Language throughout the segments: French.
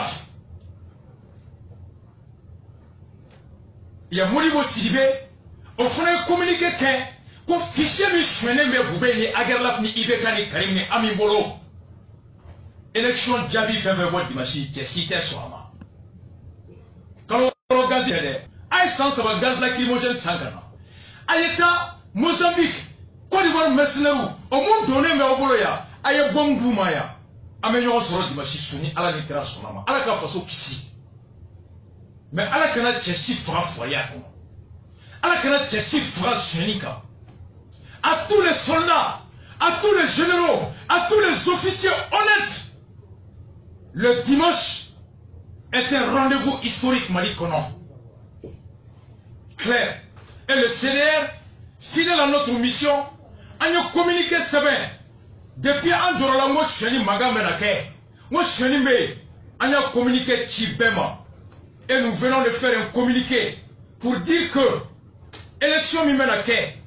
CAF. Il y a Molibo Sidibé, on fait communiquer qu'un fichier missionnaire mais vous voyez Agarlaf ni Ibeka ni Karim ni Amibolo. Élection Djabi fait votre dimanche qui est cité sur Ama. Quand on gaz il est, à essence ça va gaz lacrymogène sangana. Ayeta Mozambique, Côte d'Ivoire mercenaire, au monde donné mais au boloya, aye bon goumaya. Améliorons sur le dimanche souni à la Nikra sur Ama. À la Kafaso Kissi. Mais à la canal Tchessi fera foyer à la canal Tchessi fera Sunika. À tous les soldats, à tous les généraux, à tous les officiers honnêtes, le dimanche est un rendez-vous historique, Mali Konon. Clair. Et le CDR, fidèle à notre mission, a communiqué ça bien. Depuis Andorra, moi je suis Magamenake. Moi je suis a communiqué Chibema. Et nous venons de faire un communiqué pour dire que l'élection Mimenake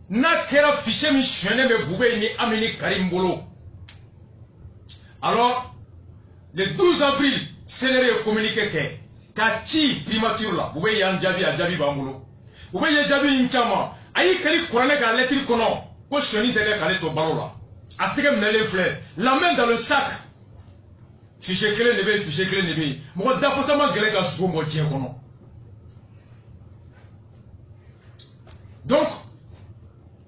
n'a qu'à fichier missionnaire mais vous pouvez ni amener Karim Bolo. Alors, le 12 avril, c'est le communiqué que Kachi primature là, vous voyez un Djabi à Djabi Bambolo. Vous voyez Djabi Nkama, aïe Kali Kouranek à l'étri kono, ko cheni télé à l'étri balo là. A tige mêlé fleurs, la main dans le sac. Fichier clé nebe, fichier clé nebe. Moi d'abord ça m'a galé dans ce bon tien kono. Donc,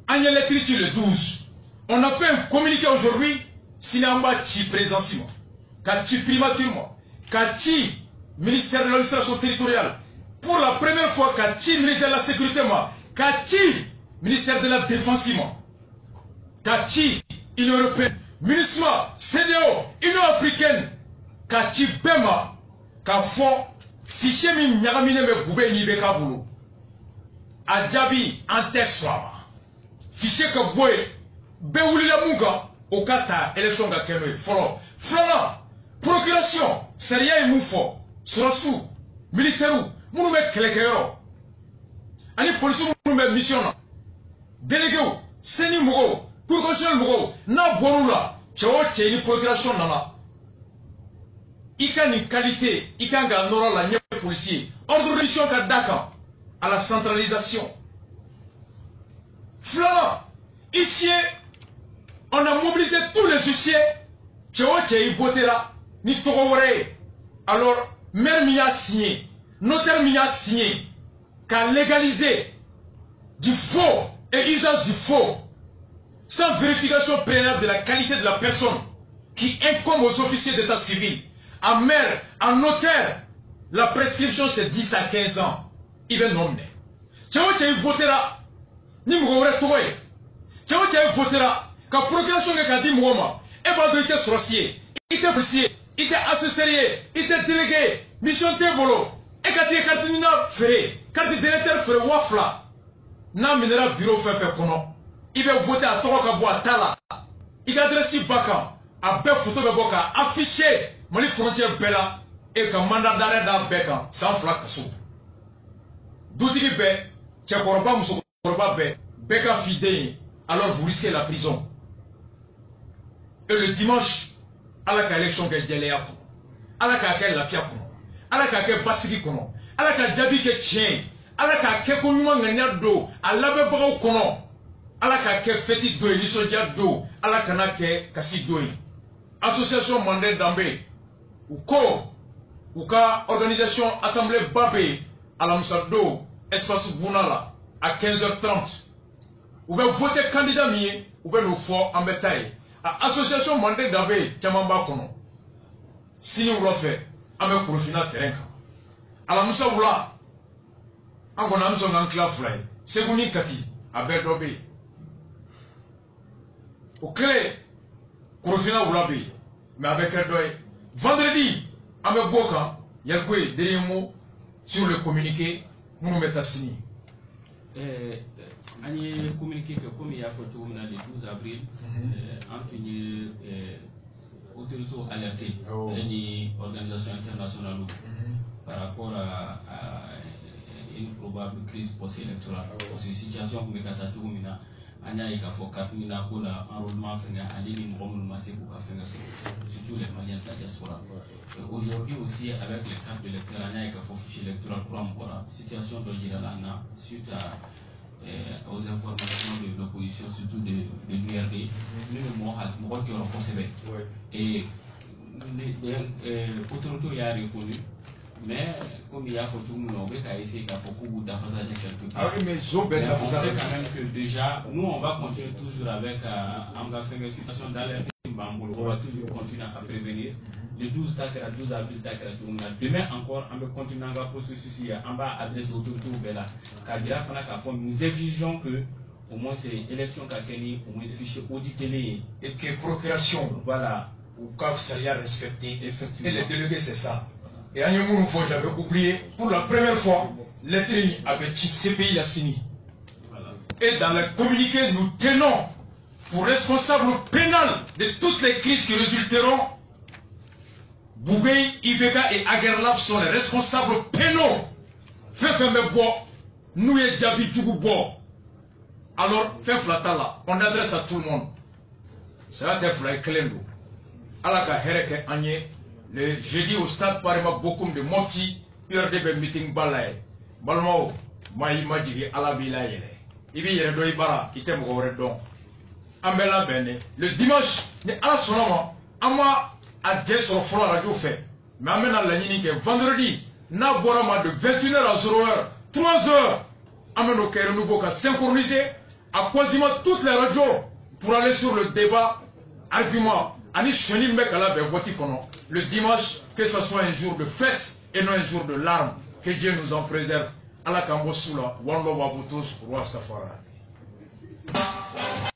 en l'écriture le 12, on a fait un communiqué aujourd'hui, Sinamba Chi présentement, Kachi primature, Kachi ministère de l'administration territoriale, pour la première fois Kachi ministère de la sécurité, Kachi ministère de la défense, Kachi Union européenne, ministère CDO, Union africaine, Kachi Bema, Kafo, fichier mi nyagamine me goube ni beka bulu. Adjabi ante swama. Fichier que boy, beouli la munga, au kata, élection ga kenoe, folo. Flora, procuration, seria et moufo, surasu, militaire, mounou me kelekero. Ani police mounou me mission. Délégué, seni mougo, procuration mougo, na bonula, tchao tché ni procuration nana. Ika ni qualité, ika nga nora la nye policier. Ordre de mission ka daka, à la centralisation. Flora, ici, on a mobilisé tous les huissiers. Tchéo votera, ni Togore. Alors, maire m'y a signé, notaire m'y a signé, qu'à légaliser du faux et usage du faux, sans vérification préalable de la qualité de la personne qui incombe aux officiers d'état civil, à maire, à notaire, la prescription c'est 10 à 15 ans. Il va nommer. Tchéo votera, ni Mouore Togoe. Tchéo votera, qu'à procuration de Kadi Mouma. Et pas de sorcier, il était policier, il était assessorier, il était délégué, mission Tébolo, et quand il est cantina ferré, quand il est directeur ferré wafla, n'a minera bureau fait kono, il va voter à Toroka à Tala, il va adresser Baka, à Bef photo de Boka, affiché, Mali frontière Bella, et qu'un mandat d'arrêt d'un Beka, sans flaque sous. D'où dit Bé, Tchakoroba Moussokoroba Bé, Beka fidèle, alors vous risquez la prison. Et le dimanche, à la élection que Djelea kono, à la lafia kono, à la basiki kono, à la Djabi ke tien, à la konuma nganya do, à la bebo kono, à la feti do, lisodia do, à la kasi do. Association Mandé Dambé, ou ka organisation Assemblée Babé, à la Moussado, espace Bounala, à 15h30. Ou bien voter candidat mié, ou bien nous faut en bétail. Association Mandé Dabé, Tchamamba Kono. Si nous l'avons fait, avec Profina Terrain. À la Moussa Oula, en Gonamson Ankla Fly, Segouni Kati, à Berdobé. Au clé, Profina Oulabé, mais avec Erdoé. Vendredi, avec Boka, il y a quoi, dernier mot sur le communiqué, nous mettons à signer. On a communiqué que comme il y a le 12 avril, entre une autorité alertée d'une organisation internationale par rapport à une probable crise post-électorale. Parce que la situation comme anya ika fo katmina ko la enrôlement fenga alini mromul masiku ka fenga surtout les Maliens de la diaspora. Aujourd'hui aussi avec les cartes de lecteur anya ika fo fichier électoral pour encore situation de Giralana suite aux informations de l'opposition, surtout de l'URD, nous avons qui ont conservé. Et l'autorité a répondu, mais comme il y a tout le monde, on a essayé qu'à beaucoup d'affaires quelque part. Ah oui, mais on sait quand même que déjà, nous on va continuer toujours avec une situation d'alerte. On va toujours continuer à prévenir. Le 12 avril, demain encore, on va continuer à processus, on va adresser l'autorité au Bela. Nous exigeons que au moins ces élections au moins fichier audité et que procuration, voilà, ou cas ça y a respecté. Effectivement. Et les délégués, c'est ça. Et à une fois, j'avais oublié, pour la première fois, l'État avec qui CPI l'a signé. Voilà. Et dans le communiqué, nous tenons pour responsable pénal de toutes les crises qui résulteront. Bougay, Ibeka et Agerlab sont les responsables pénaux. Nous et Gabi Tougoubo. Alors, on adresse à tout le monde. C'est la tête de Klendo. Alaka Hereke Agne, le jeudi au stade Parima Bokoum de Mopti, URDB meeting Balaye. Balmao, Maïma Digi Alabila Yele. Ibi Yeredo Ibara, Item Goredon. Ambela Bene, le dimanche, à la Sonoma, Ama. À 10 sur le floor radio fait. Mais amène à la ligne que vendredi, n'a boirama de 21h à 0h, 3h. Amène au Caire nouveau qu'à synchroniser à quasiment toutes les radios pour aller sur le débat, argument. Ani Chenim Mekala Bevotikon. Le dimanche, que ce soit un jour de fête et non un jour de larmes. Que Dieu nous en préserve. À la Kambosoula, One Love à vous tous, Roi Stafara.